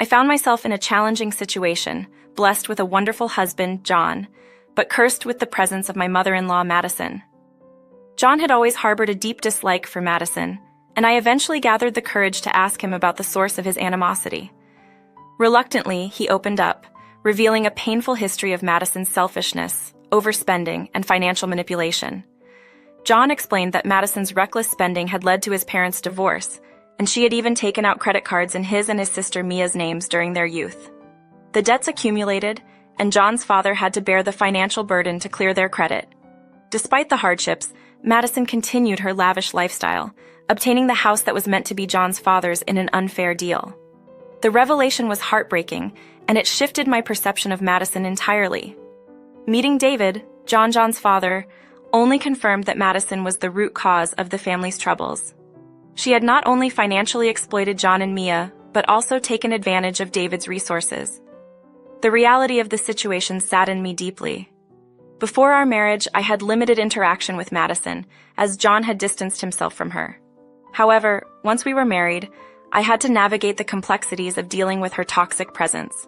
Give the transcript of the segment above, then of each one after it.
I found myself in a challenging situation, blessed with a wonderful husband, John, but cursed with the presence of my mother-in-law, Madison. John had always harbored a deep dislike for Madison, and I eventually gathered the courage to ask him about the source of his animosity. Reluctantly, he opened up, revealing a painful history of Madison's selfishness, overspending, and financial manipulation. John explained that Madison's reckless spending had led to his parents' divorce, and she had even taken out credit cards in his and his sister Mia's names during their youth. The debts accumulated, and John's father had to bear the financial burden to clear their credit. Despite the hardships, Madison continued her lavish lifestyle, obtaining the house that was meant to be John's father's in an unfair deal. The revelation was heartbreaking, and it shifted my perception of Madison entirely. Meeting David, John's father, only confirmed that Madison was the root cause of the family's troubles. She had not only financially exploited John and Mia, but also taken advantage of David's resources. The reality of the situation saddened me deeply. Before our marriage, I had limited interaction with Madison, as John had distanced himself from her. However, once we were married, I had to navigate the complexities of dealing with her toxic presence.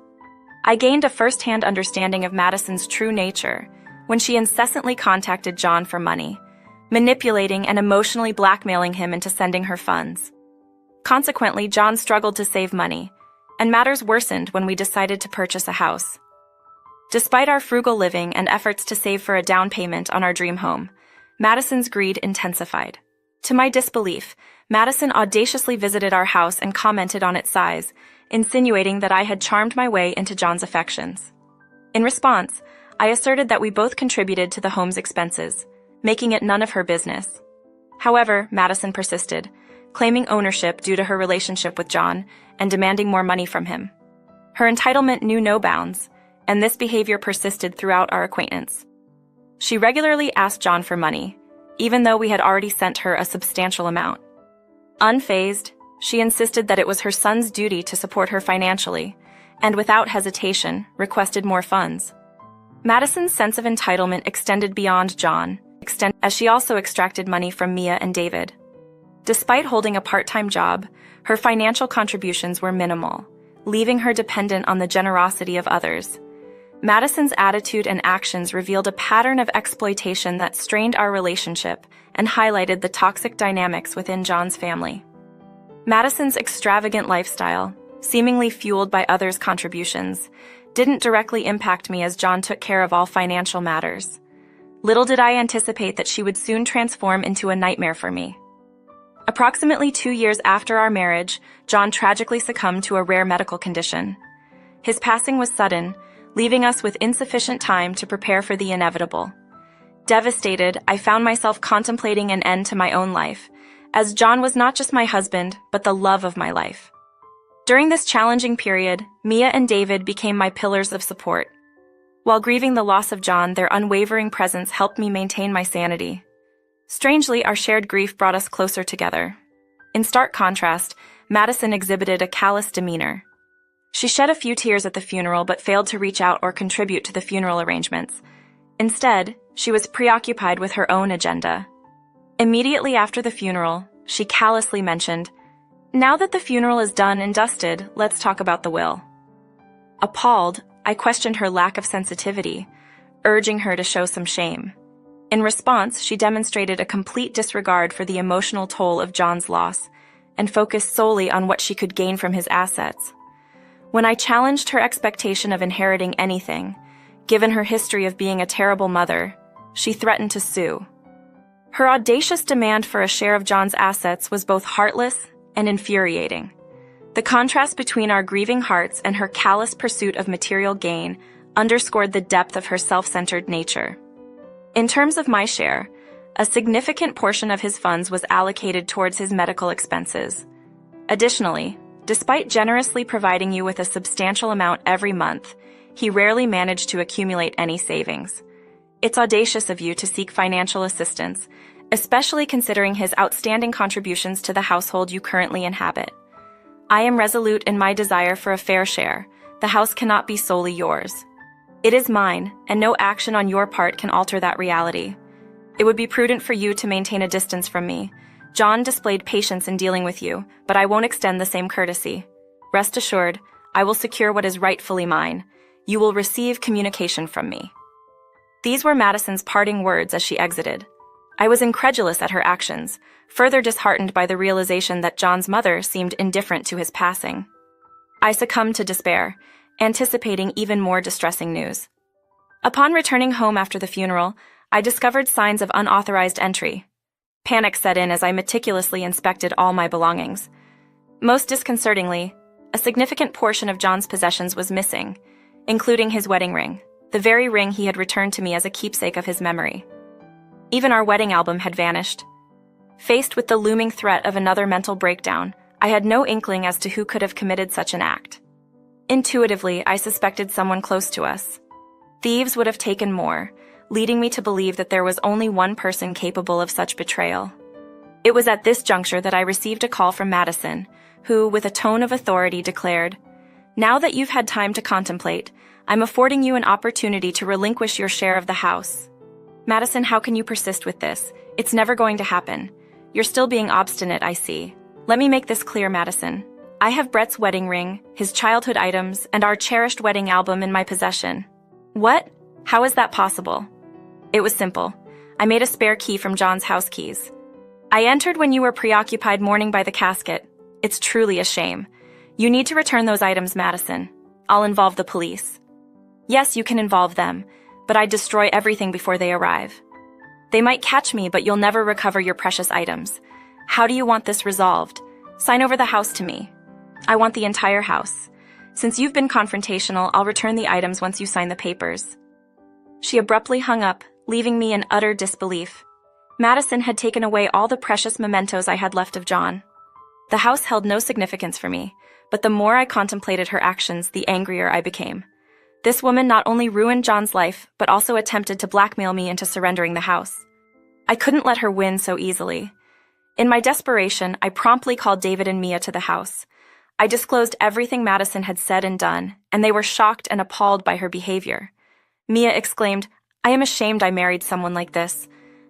I gained a first-hand understanding of Madison's true nature when she incessantly contacted John for money, manipulating and emotionally blackmailing him into sending her funds. Consequently, John struggled to save money, and matters worsened when we decided to purchase a house. Despite our frugal living and efforts to save for a down payment on our dream home, Madison's greed intensified. To my disbelief, Madison audaciously visited our house and commented on its size, insinuating that I had charmed my way into John's affections. In response, I asserted that we both contributed to the home's expenses, making it none of her business. However, Madison persisted, claiming ownership due to her relationship with John and demanding more money from him. Her entitlement knew no bounds, and this behavior persisted throughout our acquaintance. She regularly asked John for money, even though we had already sent her a substantial amount. Unfazed, she insisted that it was her son's duty to support her financially, and without hesitation, requested more funds. Madison's sense of entitlement extended beyond John, as she also extracted money from Mia and David. Despite holding a part-time job, her financial contributions were minimal, leaving her dependent on the generosity of others. Madison's attitude and actions revealed a pattern of exploitation that strained our relationship and highlighted the toxic dynamics within John's family. Madison's extravagant lifestyle, seemingly fueled by others' contributions, didn't directly impact me as John took care of all financial matters. Little did I anticipate that she would soon transform into a nightmare for me. Approximately 2 years after our marriage, John tragically succumbed to a rare medical condition. His passing was sudden, leaving us with insufficient time to prepare for the inevitable. Devastated, I found myself contemplating an end to my own life, as John was not just my husband, but the love of my life. During this challenging period, Mia and David became my pillars of support. While grieving the loss of John, their unwavering presence helped me maintain my sanity. Strangely, our shared grief brought us closer together. In stark contrast, Madison exhibited a callous demeanor. She shed a few tears at the funeral but failed to reach out or contribute to the funeral arrangements. Instead, she was preoccupied with her own agenda. Immediately after the funeral, she callously mentioned, "Now that the funeral is done and dusted, let's talk about the will." Appalled, I questioned her lack of sensitivity, urging her to show some shame. In response, she demonstrated a complete disregard for the emotional toll of John's loss and focused solely on what she could gain from his assets. When I challenged her expectation of inheriting anything, given her history of being a terrible mother, she threatened to sue. Her audacious demand for a share of John's assets was both heartless and infuriating. The contrast between our grieving hearts and her callous pursuit of material gain underscored the depth of her self-centered nature. In terms of my share, a significant portion of his funds was allocated towards his medical expenses. Additionally, despite generously providing you with a substantial amount every month, he rarely managed to accumulate any savings. It's audacious of you to seek financial assistance, especially considering his outstanding contributions to the household you currently inhabit. I am resolute in my desire for a fair share. The house cannot be solely yours. It is mine, and no action on your part can alter that reality. It would be prudent for you to maintain a distance from me. John displayed patience in dealing with you, but I won't extend the same courtesy. Rest assured, I will secure what is rightfully mine. You will receive communication from me." These were Madison's parting words as she exited. I was incredulous at her actions, further disheartened by the realization that John's mother seemed indifferent to his passing. I succumbed to despair, anticipating even more distressing news. Upon returning home after the funeral, I discovered signs of unauthorized entry. Panic set in as I meticulously inspected all my belongings. Most disconcertingly, a significant portion of John's possessions was missing, including his wedding ring, the very ring he had returned to me as a keepsake of his memory. Even our wedding album had vanished. Faced with the looming threat of another mental breakdown, I had no inkling as to who could have committed such an act. Intuitively, I suspected someone close to us. Thieves would have taken more, leading me to believe that there was only one person capable of such betrayal. It was at this juncture that I received a call from Madison, who, with a tone of authority, declared, "Now that you've had time to contemplate, I'm affording you an opportunity to relinquish your share of the house." "Madison, how can you persist with this? It's never going to happen. You're still being obstinate, I see. Let me make this clear, Madison. I have Brett's wedding ring, his childhood items, and our cherished wedding album in my possession." "What? How is that possible?" "It was simple. I made a spare key from John's house keys. I entered when you were preoccupied mourning by the casket. It's truly a shame. You need to return those items, Madison. I'll involve the police." "Yes, you can involve them, but I'd destroy everything before they arrive. They might catch me, but you'll never recover your precious items. How do you want this resolved? Sign over the house to me." "I want the entire house. Since you've been confrontational, I'll return the items once you sign the papers." She abruptly hung up, leaving me in utter disbelief. Madison had taken away all the precious mementos I had left of John. The house held no significance for me, but the more I contemplated her actions, the angrier I became. This woman not only ruined John's life, but also attempted to blackmail me into surrendering the house. I couldn't let her win so easily. In my desperation, I promptly called David and Mia to the house. I disclosed everything Madison had said and done, and they were shocked and appalled by her behavior. Mia exclaimed, "I am ashamed I married someone like this.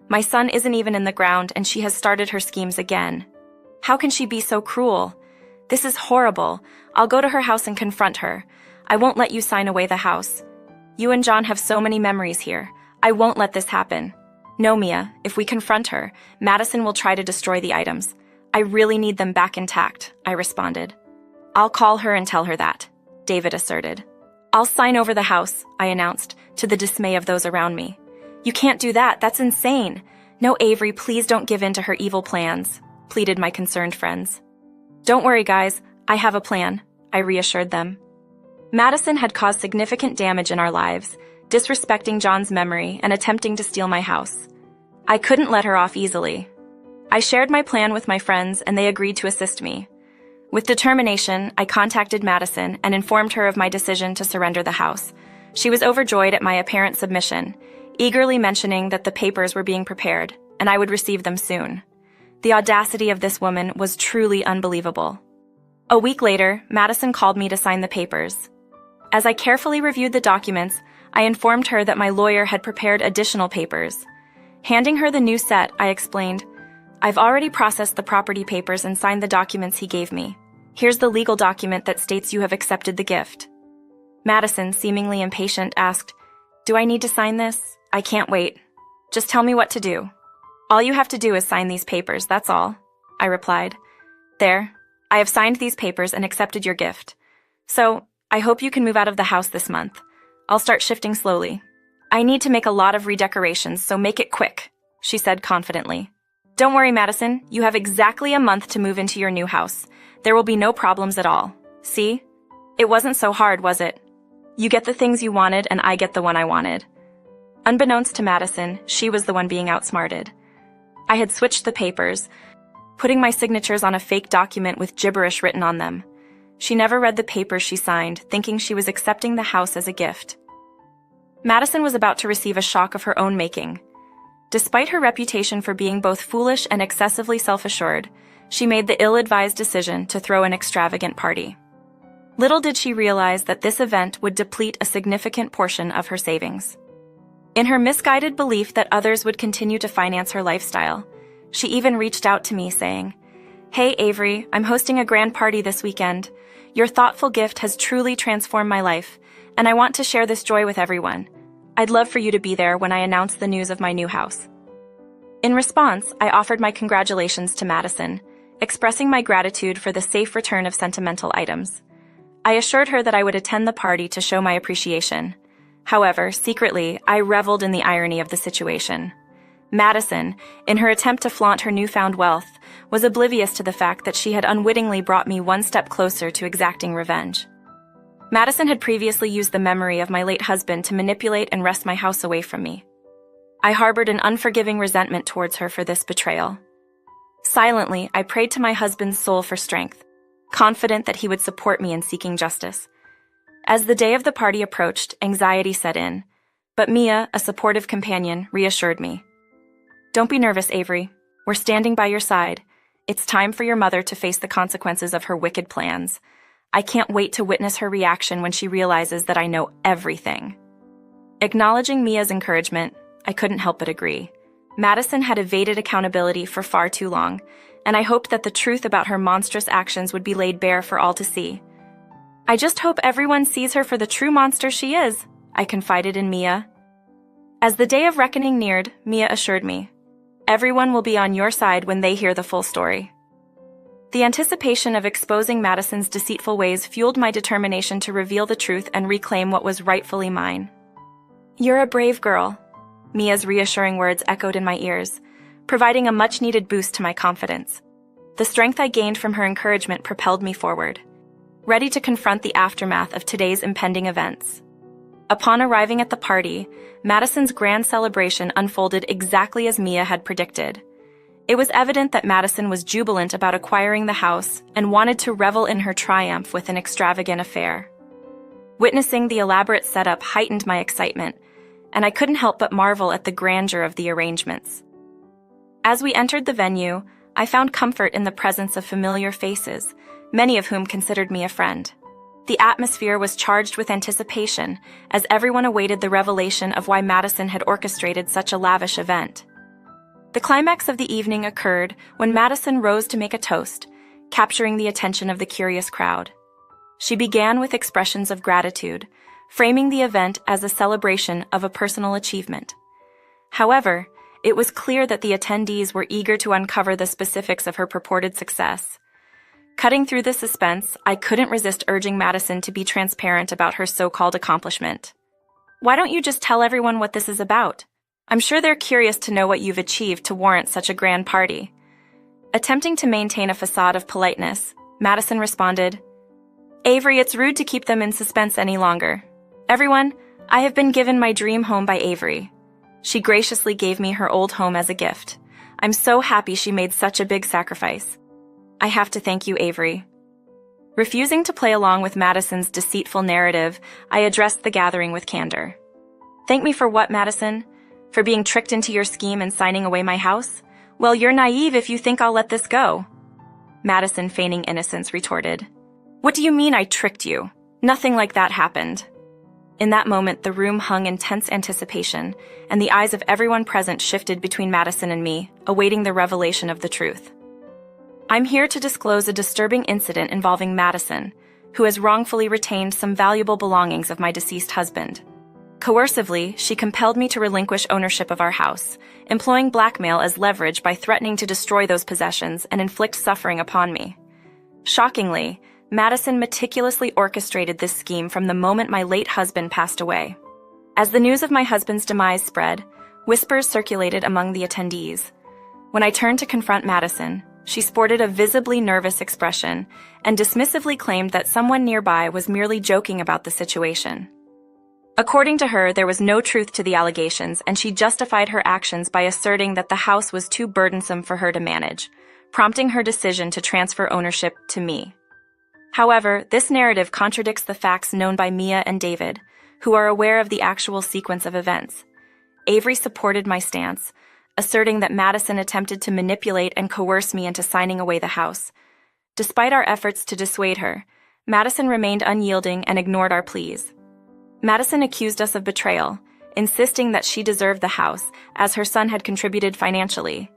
My son isn't even in the ground, and she has started her schemes again. How can she be so cruel? This is horrible. I'll go to her house and confront her. I won't let you sign away the house. You and John have so many memories here. I won't let this happen." "No, Mia, if we confront her, Madison will try to destroy the items. I really need them back intact," I responded. "I'll call her and tell her that," David asserted. "I'll sign over the house," I announced, to the dismay of those around me. "You can't do that, that's insane." "No, Avery, please don't give in to her evil plans," pleaded my concerned friends. "Don't worry, guys, I have a plan," I reassured them. Madison had caused significant damage in our lives, disrespecting John's memory and attempting to steal my house. I couldn't let her off easily. I shared my plan with my friends, and they agreed to assist me. With determination, I contacted Madison and informed her of my decision to surrender the house. She was overjoyed at my apparent submission, eagerly mentioning that the papers were being prepared, and I would receive them soon. The audacity of this woman was truly unbelievable. A week later, Madison called me to sign the papers. As I carefully reviewed the documents, I informed her that my lawyer had prepared additional papers. Handing her the new set, I explained, "I've already processed the property papers and signed the documents he gave me. Here's the legal document that states you have accepted the gift." Madison, seemingly impatient, asked, "Do I need to sign this? I can't wait. Just tell me what to do." "All you have to do is sign these papers, that's all," I replied. "There, I have signed these papers and accepted your gift. So, I hope you can move out of the house this month. I'll start shifting slowly. I need to make a lot of redecorations, so make it quick," she said confidently. "Don't worry, Madison, you have exactly a month to move into your new house. There will be no problems at all. See? It wasn't so hard, was it? You get the things you wanted, and I get the one I wanted." Unbeknownst to Madison, she was the one being outsmarted. I had switched the papers, putting my signatures on a fake document with gibberish written on them. She never read the papers she signed, thinking she was accepting the house as a gift. Madison was about to receive a shock of her own making. Despite her reputation for being both foolish and excessively self-assured, she made the ill-advised decision to throw an extravagant party. Little did she realize that this event would deplete a significant portion of her savings. In her misguided belief that others would continue to finance her lifestyle, she even reached out to me saying, Hey Avery, I'm hosting a grand party this weekend. Your thoughtful gift has truly transformed my life, and I want to share this joy with everyone. I'd love for you to be there when I announce the news of my new house. In response, I offered my congratulations to Madison, expressing my gratitude for the safe return of sentimental items. I assured her that I would attend the party to show my appreciation. However, secretly, I reveled in the irony of the situation. Madison, in her attempt to flaunt her newfound wealth, was oblivious to the fact that she had unwittingly brought me one step closer to exacting revenge. Madison had previously used the memory of my late husband to manipulate and wrest my house away from me. I harbored an unforgiving resentment towards her for this betrayal. Silently, I prayed to my husband's soul for strength, confident that he would support me in seeking justice. As the day of the party approached, anxiety set in, but Mia, a supportive companion, reassured me. Don't be nervous, Avery. We're standing by your side. It's time for your mother to face the consequences of her wicked plans. I can't wait to witness her reaction when she realizes that I know everything. Acknowledging Mia's encouragement, I couldn't help but agree. Madison had evaded accountability for far too long, and I hoped that the truth about her monstrous actions would be laid bare for all to see. I just hope everyone sees her for the true monster she is, I confided in Mia. As the day of reckoning neared, Mia assured me, everyone will be on your side when they hear the full story. The anticipation of exposing Madison's deceitful ways fueled my determination to reveal the truth and reclaim what was rightfully mine. You're a brave girl, Mia's reassuring words echoed in my ears, providing a much-needed boost to my confidence. The strength I gained from her encouragement propelled me forward, ready to confront the aftermath of today's impending events. Upon arriving at the party, Madison's grand celebration unfolded exactly as Mia had predicted. It was evident that Madison was jubilant about acquiring the house and wanted to revel in her triumph with an extravagant affair. Witnessing the elaborate setup heightened my excitement, and I couldn't help but marvel at the grandeur of the arrangements. As we entered the venue, I found comfort in the presence of familiar faces, many of whom considered me a friend. The atmosphere was charged with anticipation as everyone awaited the revelation of why Madison had orchestrated such a lavish event. The climax of the evening occurred when Madison rose to make a toast, capturing the attention of the curious crowd. She began with expressions of gratitude, framing the event as a celebration of a personal achievement. However, it was clear that the attendees were eager to uncover the specifics of her purported success. Cutting through the suspense, I couldn't resist urging Madison to be transparent about her so-called accomplishment. Why don't you just tell everyone what this is about? I'm sure they're curious to know what you've achieved to warrant such a grand party. Attempting to maintain a facade of politeness, Madison responded, Avery, it's rude to keep them in suspense any longer. Everyone, I have been given my dream home by Avery. She graciously gave me her old home as a gift. I'm so happy she made such a big sacrifice. I have to thank you, Avery. Refusing to play along with Madison's deceitful narrative, I addressed the gathering with candor. Thank me for what, Madison? For being tricked into your scheme and signing away my house? Well, you're naive if you think I'll let this go. Madison, feigning innocence, retorted. What do you mean I tricked you? Nothing like that happened. In that moment, the room hung in tense anticipation, and the eyes of everyone present shifted between Madison and me, awaiting the revelation of the truth. I'm here to disclose a disturbing incident involving Madison, who has wrongfully retained some valuable belongings of my deceased husband. Coercively, she compelled me to relinquish ownership of our house, employing blackmail as leverage by threatening to destroy those possessions and inflict suffering upon me. Shockingly, Madison meticulously orchestrated this scheme from the moment my late husband passed away. As the news of my husband's demise spread, whispers circulated among the attendees. When I turned to confront Madison, she sported a visibly nervous expression and dismissively claimed that someone nearby was merely joking about the situation. According to her, there was no truth to the allegations, and she justified her actions by asserting that the house was too burdensome for her to manage, prompting her decision to transfer ownership to me. However, this narrative contradicts the facts known by Mia and David, who are aware of the actual sequence of events. Avery supported my stance, asserting that Madison attempted to manipulate and coerce me into signing away the house. Despite our efforts to dissuade her, Madison remained unyielding and ignored our pleas. Madison accused us of betrayal, insisting that she deserved the house, as her son had contributed financially.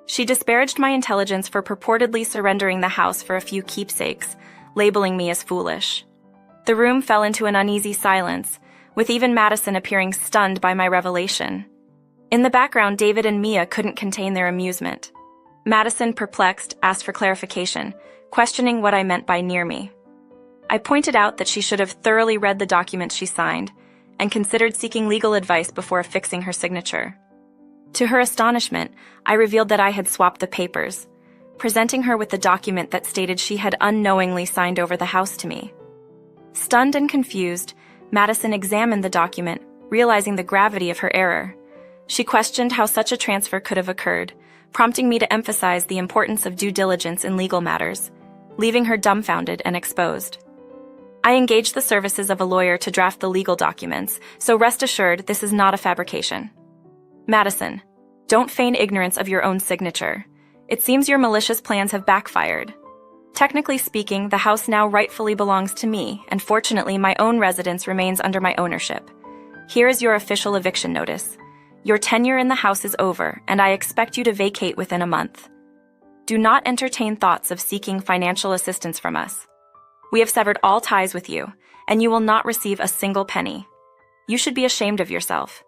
She disparaged my intelligence for purportedly surrendering the house for a few keepsakes, labeling me as foolish. The room fell into an uneasy silence, with even Madison appearing stunned by my revelation. In the background, David and Mia couldn't contain their amusement. Madison, perplexed, asked for clarification, questioning what I meant by near me. I pointed out that she should have thoroughly read the documents she signed and considered seeking legal advice before affixing her signature. To her astonishment, I revealed that I had swapped the papers, presenting her with the document that stated she had unknowingly signed over the house to me. Stunned and confused, Madison examined the document, realizing the gravity of her error. She questioned how such a transfer could have occurred, prompting me to emphasize the importance of due diligence in legal matters, leaving her dumbfounded and exposed. I engaged the services of a lawyer to draft the legal documents, so rest assured this is not a fabrication. Madison, don't feign ignorance of your own signature. It seems your malicious plans have backfired. Technically speaking, the house now rightfully belongs to me, and fortunately my own residence remains under my ownership. Here is your official eviction notice. Your tenure in the house is over, and I expect you to vacate within a month. Do not entertain thoughts of seeking financial assistance from us. We have severed all ties with you, and you will not receive a single penny. You should be ashamed of yourself.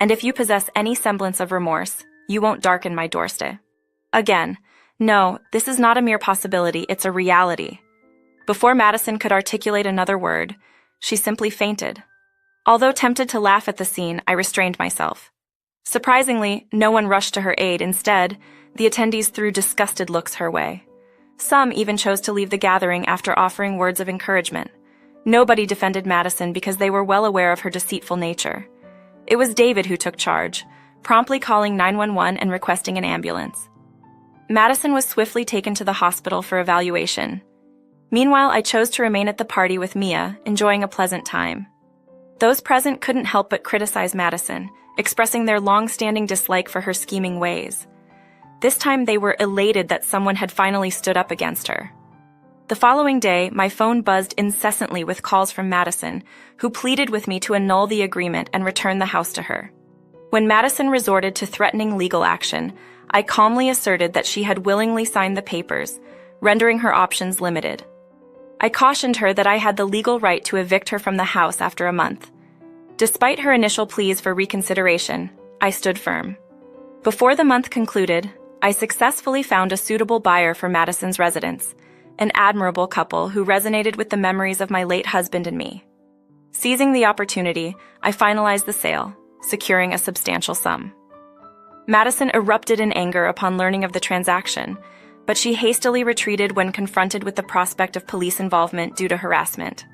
And if you possess any semblance of remorse, you won't darken my doorstep. Again, no, this is not a mere possibility, it's a reality. Before Madison could articulate another word, she simply fainted. Although tempted to laugh at the scene, I restrained myself. Surprisingly, no one rushed to her aid. Instead, the attendees threw disgusted looks her way. Some even chose to leave the gathering after offering words of encouragement. Nobody defended Madison because they were well aware of her deceitful nature. It was David who took charge, promptly calling 911 and requesting an ambulance. Madison was swiftly taken to the hospital for evaluation. Meanwhile, I chose to remain at the party with Mia, enjoying a pleasant time. Those present couldn't help but criticize Madison, expressing their long-standing dislike for her scheming ways. This time they were elated that someone had finally stood up against her. The following day, my phone buzzed incessantly with calls from Madison, who pleaded with me to annul the agreement and return the house to her. When Madison resorted to threatening legal action, I calmly asserted that she had willingly signed the papers, rendering her options limited. I cautioned her that I had the legal right to evict her from the house after a month. Despite her initial pleas for reconsideration, I stood firm. Before the month concluded, I successfully found a suitable buyer for Madison's residence, an admirable couple who resonated with the memories of my late husband and me. Seizing the opportunity, I finalized the sale, securing a substantial sum. Madison erupted in anger upon learning of the transaction, but she hastily retreated when confronted with the prospect of police involvement due to harassment.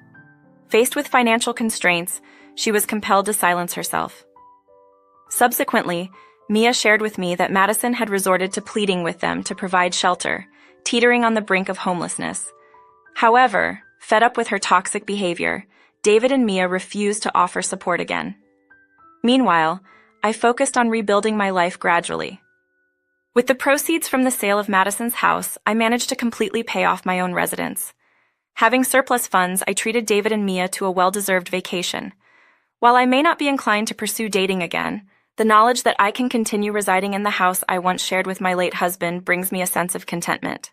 Faced with financial constraints, she was compelled to silence herself. Subsequently, Mia shared with me that Madison had resorted to pleading with them to provide shelter, teetering on the brink of homelessness. However, fed up with her toxic behavior, David and Mia refused to offer support again. Meanwhile, I focused on rebuilding my life gradually. With the proceeds from the sale of Madison's house, I managed to completely pay off my own residence. Having surplus funds, I treated David and Mia to a well-deserved vacation. While I may not be inclined to pursue dating again, the knowledge that I can continue residing in the house I once shared with my late husband brings me a sense of contentment.